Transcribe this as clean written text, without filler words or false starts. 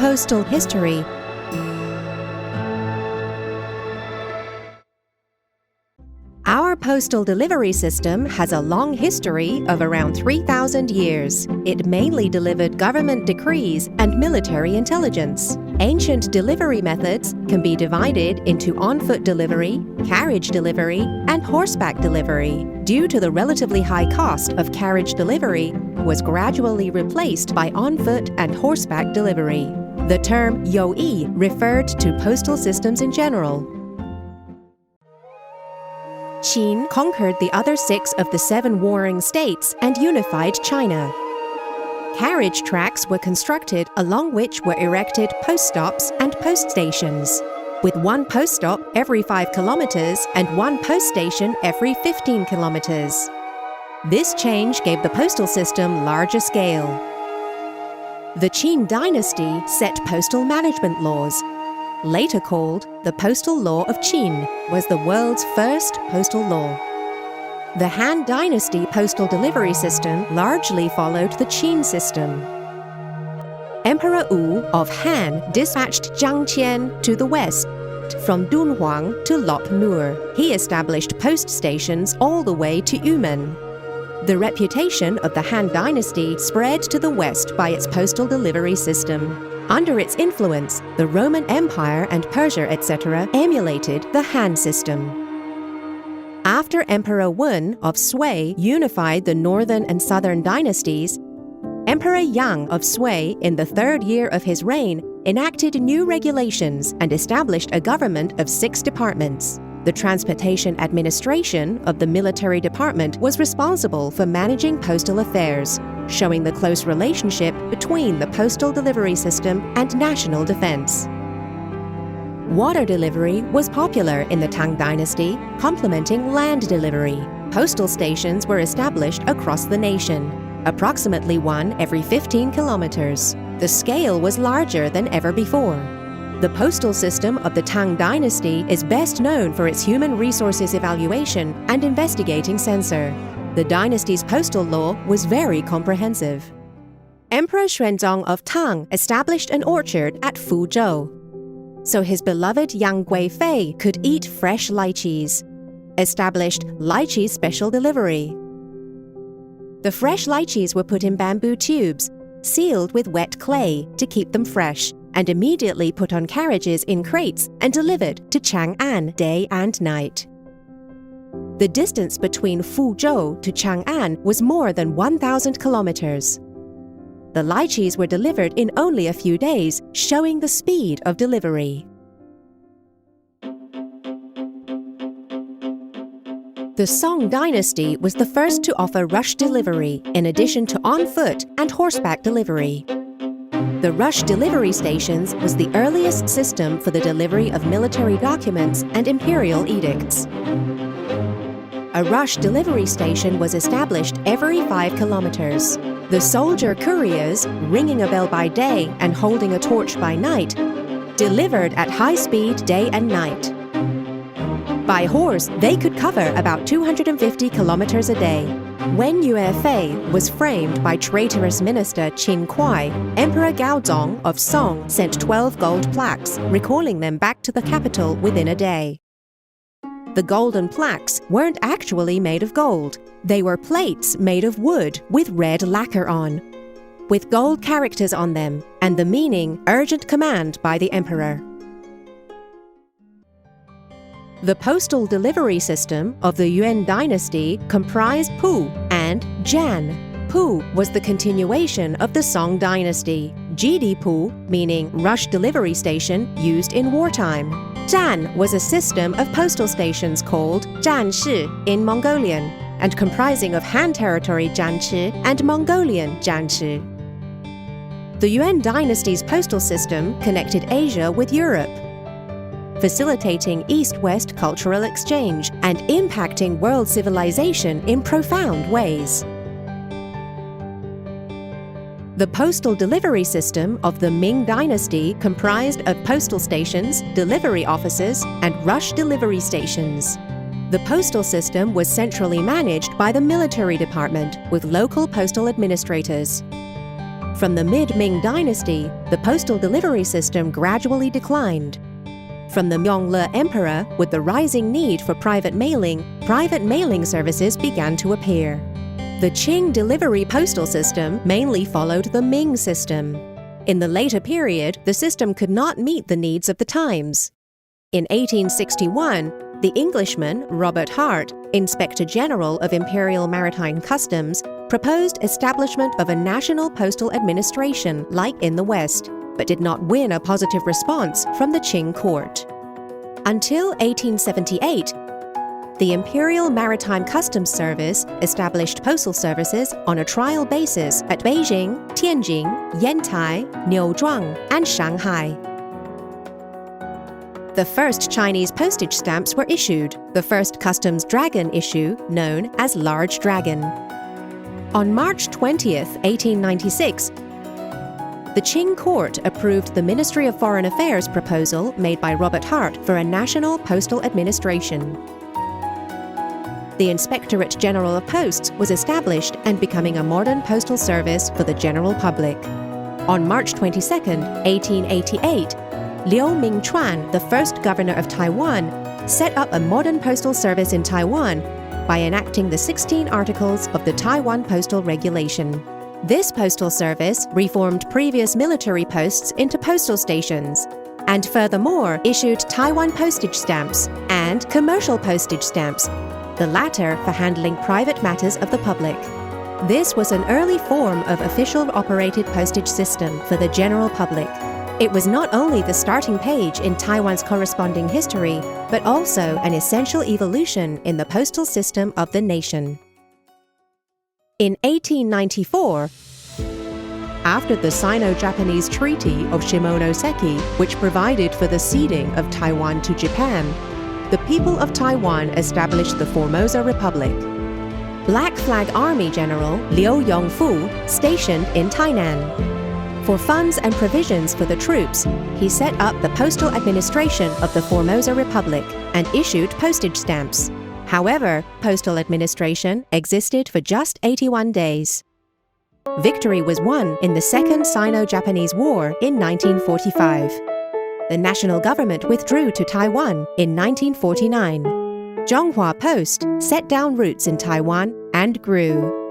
Postal history. Our postal delivery system has a long history of around 3,000 years. It mainly delivered government decrees and military intelligence. Ancient delivery methods can be divided into on-foot delivery, carriage delivery, and horseback delivery. Due to the relatively high cost of carriage delivery, was gradually replaced by on-foot and horseback delivery. The term 邮驿 referred to postal systems in general. Qin conquered the other 6 of the 7 warring states and unified China. Carriage tracks were constructed along which were erected post stops and post stations, with 1 post stop every 5 kilometers and 1 post station every 15 kilometers. This change gave the postal system larger scale. The Qin dynasty set postal management laws. Later called the Postal Law of Qin, was the world's first postal law. The Han Dynasty postal delivery system largely followed the Qin system. Emperor Wu of Han dispatched Zhang Qian to the west, from Dunhuang to Lop Nur. He established post stations all the way to Yumen. The reputation of the Han Dynasty spread to the west by its postal delivery system. Under its influence, the Roman Empire and Persia, etc., emulated the Han system. After Emperor Wen of Sui unified the northern and southern dynasties, Emperor Yang of Sui, in the 3rd year of his reign, enacted new regulations and established a government of 6 departments. The transportation administration of the military department was responsible for managing postal affairs, showing the close relationship between the postal delivery system and national defense. Water delivery was popular in the Tang Dynasty, complementing land delivery. Postal stations were established across the nation, approximately 1 every 15 kilometers. The scale was larger than ever before. The postal system of the Tang Dynasty is best known for its human resources evaluation and investigating censor. The dynasty's postal law was very comprehensive. Emperor Xuanzong of Tang established an orchard at Fuzhou, so his beloved Yang Guifei could eat fresh lychees. Established lychee special delivery. The fresh lychees were put in bamboo tubes, sealed with wet clay to keep them fresh, and immediately put on carriages in crates and delivered to Chang'an day and night. The distance between Fuzhou to Chang'an was more than 1,000 kilometers. The lychees were delivered in only a few days, showing the speed of delivery. The Song Dynasty was the first to offer rush delivery, in addition to on-foot and horseback delivery. The rush delivery stations was the earliest system for the delivery of military documents and imperial edicts. A rush delivery station was established every 5 kilometers. The soldier couriers, ringing a bell by day and holding a torch by night, delivered at high speed day and night. By horse, they could cover about 250 kilometers a day. When Yuefei was framed by traitorous minister Qin Kuai, Emperor Gaozong of Song sent 12 gold plaques, recalling them back to the capital within a day. The golden plaques weren't actually made of gold. They were plates made of wood with red lacquer on, with gold characters on them, and the meaning urgent command by the emperor. The postal delivery system of the Yuan dynasty comprised Pu and Jian. Pu was the continuation of the Song dynasty. Jidi Pu, meaning rush delivery station used in wartime. Zhan was a system of postal stations called Zhanshi in Mongolian, and comprising of Han Territory Zhanshi and Mongolian Zhanshi. The Yuan dynasty's postal system connected Asia with Europe, facilitating East-West cultural exchange and impacting world civilization in profound ways. The postal delivery system of the Ming dynasty comprised of postal stations, delivery offices, and rush delivery stations. The postal system was centrally managed by the military department with local postal administrators. From the mid-Ming dynasty, the postal delivery system gradually declined. From the Yongle Emperor, with the rising need for private mailing services began to appear. The Qing delivery postal system mainly followed the Ming system. In the later period, the system could not meet the needs of the times. In 1861, the Englishman Robert Hart, Inspector General of Imperial Maritime Customs, proposed establishment of a national postal administration like in the West, but did not win a positive response from the Qing court. Until 1878, the Imperial Maritime Customs Service established postal services on a trial basis at Beijing, Tianjin, Yantai, Niuzhuang, and Shanghai. The first Chinese postage stamps were issued, the first customs dragon issue known as Large Dragon. On March 20, 1896, the Qing court approved the Ministry of Foreign Affairs proposal made by Robert Hart for a national postal administration. The Inspectorate General of Posts was established and becoming a modern postal service for the general public. On March 22, 1888, Liu Mingchuan, the first governor of Taiwan, set up a modern postal service in Taiwan by enacting the 16 articles of the Taiwan Postal Regulation. This postal service reformed previous military posts into postal stations, and furthermore issued Taiwan postage stamps and commercial postage stamps, the latter for handling private matters of the public. This was an early form of official operated postage system for the general public. It was not only the starting page in Taiwan's corresponding history, but also an essential evolution in the postal system of the nation. In 1894, after the Sino-Japanese Treaty of Shimonoseki, which provided for the ceding of Taiwan to Japan, the people of Taiwan established the Formosa Republic. Black Flag Army General Liu Yongfu stationed in Tainan. For funds and provisions for the troops, he set up the postal administration of the Formosa Republic and issued postage stamps. However, postal administration existed for just 81 days. Victory was won in the Second Sino-Japanese War in 1945. The national government withdrew to Taiwan in 1949. Zhonghua Post set down roots in Taiwan and grew.